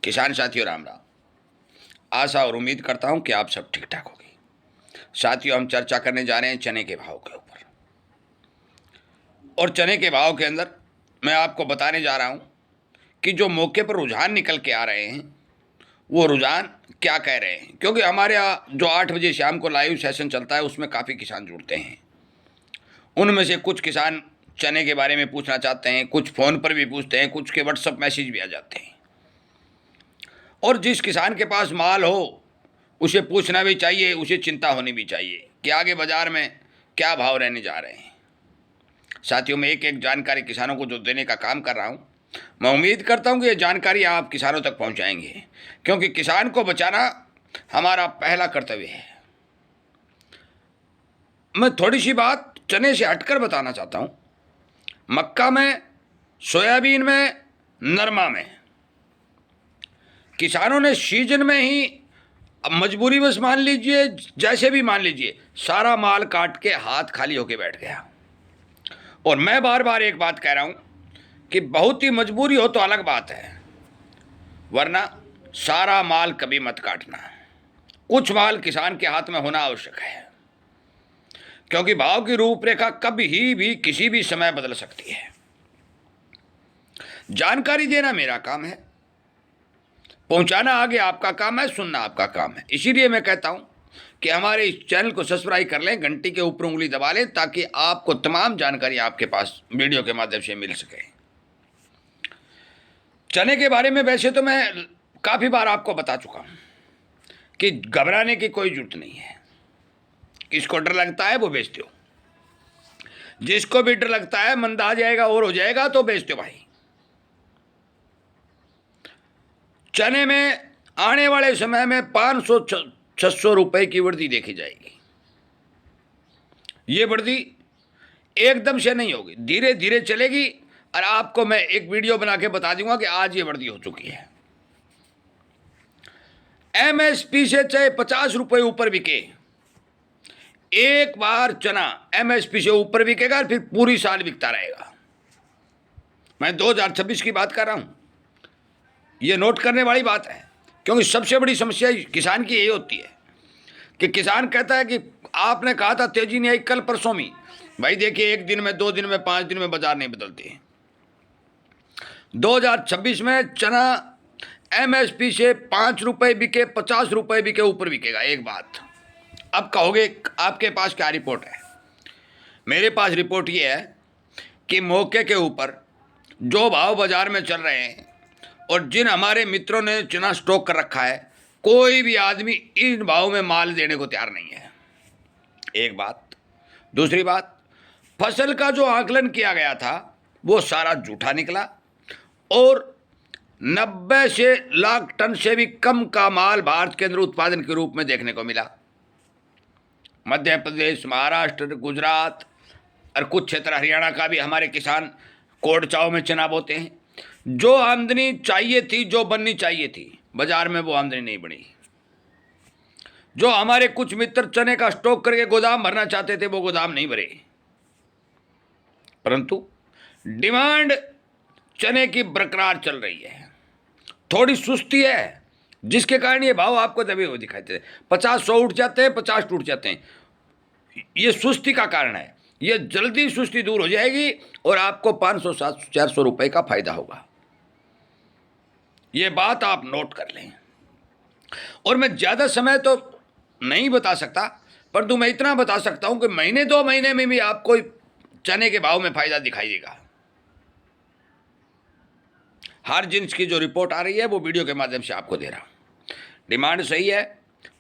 किसान साथियों राम राम। आशा और उम्मीद करता हूं कि आप सब ठीक ठाक होंगे। साथियों, हम चर्चा करने जा रहे हैं चने के भाव के ऊपर। और चने के भाव के अंदर मैं आपको बताने जा रहा हूं कि जो मौके पर रुझान निकल के आ रहे हैं वो रुझान क्या कह रहे हैं। क्योंकि हमारे यहाँ जो 8 बजे शाम को लाइव सेशन चलता है उसमें काफ़ी किसान जुड़ते हैं। उनमें से कुछ किसान चने के बारे में पूछना चाहते हैं, कुछ फ़ोन पर भी पूछते हैं, कुछ के व्हाट्सअप मैसेज भी आ जाते हैं। और जिस किसान के पास माल हो उसे पूछना भी चाहिए, उसे चिंता होनी भी चाहिए कि आगे बाज़ार में क्या भाव रहने जा रहे हैं। साथियों, मैं एक एक जानकारी किसानों को जो देने का काम कर रहा हूँ, मैं उम्मीद करता हूँ कि ये जानकारी आप किसानों तक पहुँचाएंगे, क्योंकि किसान को बचाना हमारा पहला कर्तव्य है। मैं थोड़ी सी बात चने से हटकर बताना चाहता हूँ। मक्का में, सोयाबीन में, नरमा में किसानों ने सीजन में ही, अब मजबूरी बस मान लीजिए, जैसे भी मान लीजिए, सारा माल काट के हाथ खाली होके बैठ गया। और मैं बार बार एक बात कह रहा हूं कि बहुत ही मजबूरी हो तो अलग बात है, वरना सारा माल कभी मत काटना। कुछ माल किसान के हाथ में होना आवश्यक है, क्योंकि भाव की रूपरेखा कभी भी किसी भी समय बदल सकती है। जानकारी देना मेरा काम है, पहुंचाना आगे आपका काम है, सुनना आपका काम है। इसीलिए मैं कहता हूं कि हमारे इस चैनल को सब्सक्राइब कर लें, घंटी के ऊपर उंगली दबा लें, ताकि आपको तमाम जानकारी आपके पास वीडियो के माध्यम से मिल सके। चने के बारे में वैसे तो मैं काफ़ी बार आपको बता चुका हूं कि घबराने की कोई जरूरत नहीं है। किसको डर लगता है वो बेच दो, जिसको भी डर लगता है मंदा आ जाएगा और हो जाएगा तो बेच दो भाई। चने में आने वाले समय में 500-600 रुपए की वृद्धि देखी जाएगी। ये वृद्धि एकदम से नहीं होगी, धीरे धीरे चलेगी। और आपको मैं एक वीडियो बना के बता दूंगा कि आज ये वृद्धि हो चुकी है। एमएसपी से चाहे 50 रुपए ऊपर बिके, एक बार चना एमएसपी से ऊपर बिकेगा, फिर पूरी साल बिकता रहेगा। मैं 2026 की बात कर रहा हूं, ये नोट करने वाली बात है। क्योंकि सबसे बड़ी समस्या किसान की यही होती है कि किसान कहता है कि आपने कहा था तेजी नहीं आई कल परसों में। भाई देखिए, 1 दिन में, 2 दिन में, 5 दिन में बाजार नहीं बदलते। 2026 में चना एमएसपी से 5 रुपए बिके, 50 रुपए बिके, ऊपर बिकेगा। एक बात, अब कहोगे आपके पास क्या रिपोर्ट है? मेरे पास रिपोर्ट ये है कि मौके के ऊपर जो भाव बाजार में चल रहे हैं और जिन हमारे मित्रों ने चना स्टॉक कर रखा है, कोई भी आदमी इन भाव में माल देने को तैयार नहीं है। एक बात। दूसरी बात, फसल का जो आकलन किया गया था वो सारा झूठा निकला और 90 से लाख टन से भी कम का माल भारत के अंदर उत्पादन के रूप में देखने को मिला। मध्य प्रदेश, महाराष्ट्र, गुजरात और कुछ क्षेत्र हरियाणा का भी हमारे किसान कोड़ चाव में चना बोते हैं। जो आमदनी चाहिए थी, जो बननी चाहिए थी बाजार में, वो आमदनी नहीं बनी। जो हमारे कुछ मित्र चने का स्टॉक करके गोदाम भरना चाहते थे वो गोदाम नहीं भरे। परंतु डिमांड चने की बरकरार चल रही है। थोड़ी सुस्ती है जिसके कारण ये भाव आपको दबे हुए दिखाई देते हैं। 50-100 उठ जाते हैं, 50 टूट जाते हैं। ये सुस्ती का कारण है। ये जल्दी सुस्ती दूर हो जाएगी और आपको 500-400 रुपए का फायदा होगा। ये बात आप नोट कर लें। और मैं ज़्यादा समय तो नहीं बता सकता, परंतु मैं इतना बता सकता हूं कि महीने 2 महीने में भी आपको चने के भाव में फायदा दिखाई देगा। हर जिन्स की जो रिपोर्ट आ रही है वो वीडियो के माध्यम से आपको दे रहा हूं। डिमांड सही है,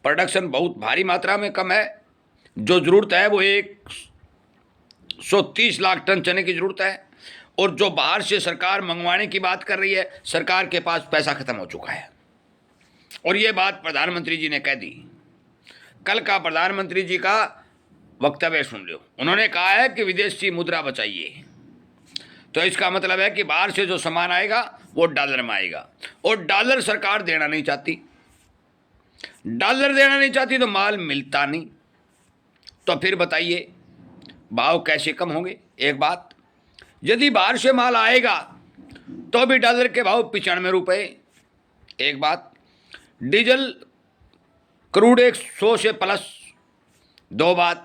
प्रोडक्शन बहुत भारी मात्रा में कम है। जो ज़रूरत है वो 130 लाख टन चने की ज़रूरत है। और जो बाहर से सरकार मंगवाने की बात कर रही है, सरकार के पास पैसा खत्म हो चुका है। और ये बात प्रधानमंत्री जी ने कह दी। कल का प्रधानमंत्री जी का वक्तव्य सुन लो। उन्होंने कहा है कि विदेशी मुद्रा बचाइए। तो इसका मतलब है कि बाहर से जो सामान आएगा वो डॉलर में आएगा, और डॉलर सरकार देना नहीं चाहती। डॉलर देना नहीं चाहती तो माल मिलता नहीं। तो फिर बताइए भाव कैसे कम होंगे? एक बात, यदि बाहर से माल आएगा तो भी डॉलर के भाव 95 रुपए, एक बात। डीजल क्रूड 100 से प्लस, 2 बात।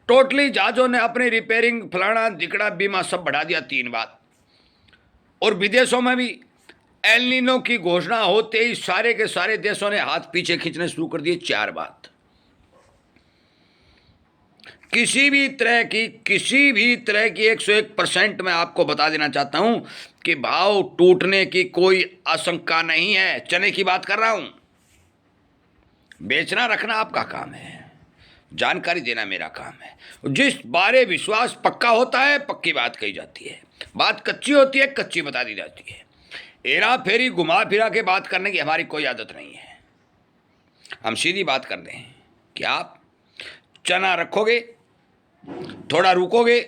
टोटली जहाज़ों ने अपनी रिपेयरिंग फलाना दिकड़ा बीमा सब बढ़ा दिया, 3 बात। और विदेशों में भी एल नीनो की घोषणा होते ही सारे के सारे देशों ने हाथ पीछे खींचने शुरू कर दिए, 4 बात। किसी भी तरह की 101% मैं आपको बता देना चाहता हूं कि भाव टूटने की कोई आशंका नहीं है। चने की बात कर रहा हूं। बेचना रखना आपका काम है, जानकारी देना मेरा काम है। जिस बारे विश्वास पक्का होता है पक्की बात कही जाती है, बात कच्ची होती है कच्ची बता दी जाती है। हेरा फेरी घुमा फिरा के बात करने की हमारी कोई आदत नहीं है। हम सीधी बात कर रहे हैं कि आप चना रखोगे, थोड़ा रुकोगे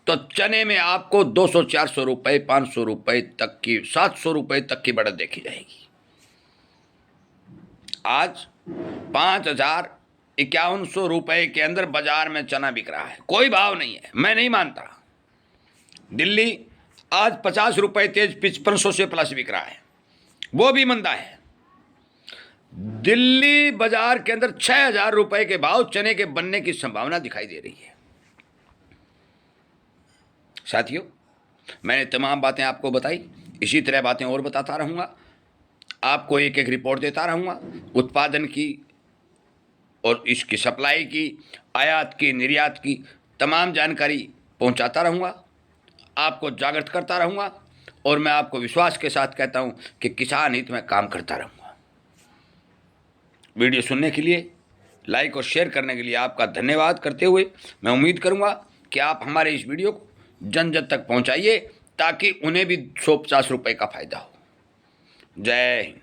तो चने में आपको 200-400 रुपये, 500 रुपये तक की, 700 रुपये तक की बढ़त देखी जाएगी। आज 5,5100 रुपये के अंदर बाजार में चना बिक रहा है, कोई भाव नहीं है, मैं नहीं मानता। दिल्ली आज 50 रुपये तेज 5500 से प्लस बिक रहा है, वो भी मंदा है। दिल्ली बाजार के अंदर 6,000 रुपये के भाव चने के बनने की संभावना दिखाई दे रही है। साथियों, मैंने तमाम बातें आपको बताई, इसी तरह बातें और बताता रहूँगा, आपको एक एक रिपोर्ट देता रहूँगा, उत्पादन की और इसकी सप्लाई की, आयात की, निर्यात की तमाम जानकारी पहुँचाता रहूँगा, आपको जागृत करता रहूँगा। और मैं आपको विश्वास के साथ कहता हूँ कि किसान हित में काम करता रहूँगा। वीडियो सुनने के लिए, लाइक और शेयर करने के लिए आपका धन्यवाद करते हुए मैं उम्मीद करूँगा कि आप हमारे इस वीडियो को जन जन तक पहुँचाइए ताकि उन्हें भी 150 रुपये का फ़ायदा हो। जय हिंद।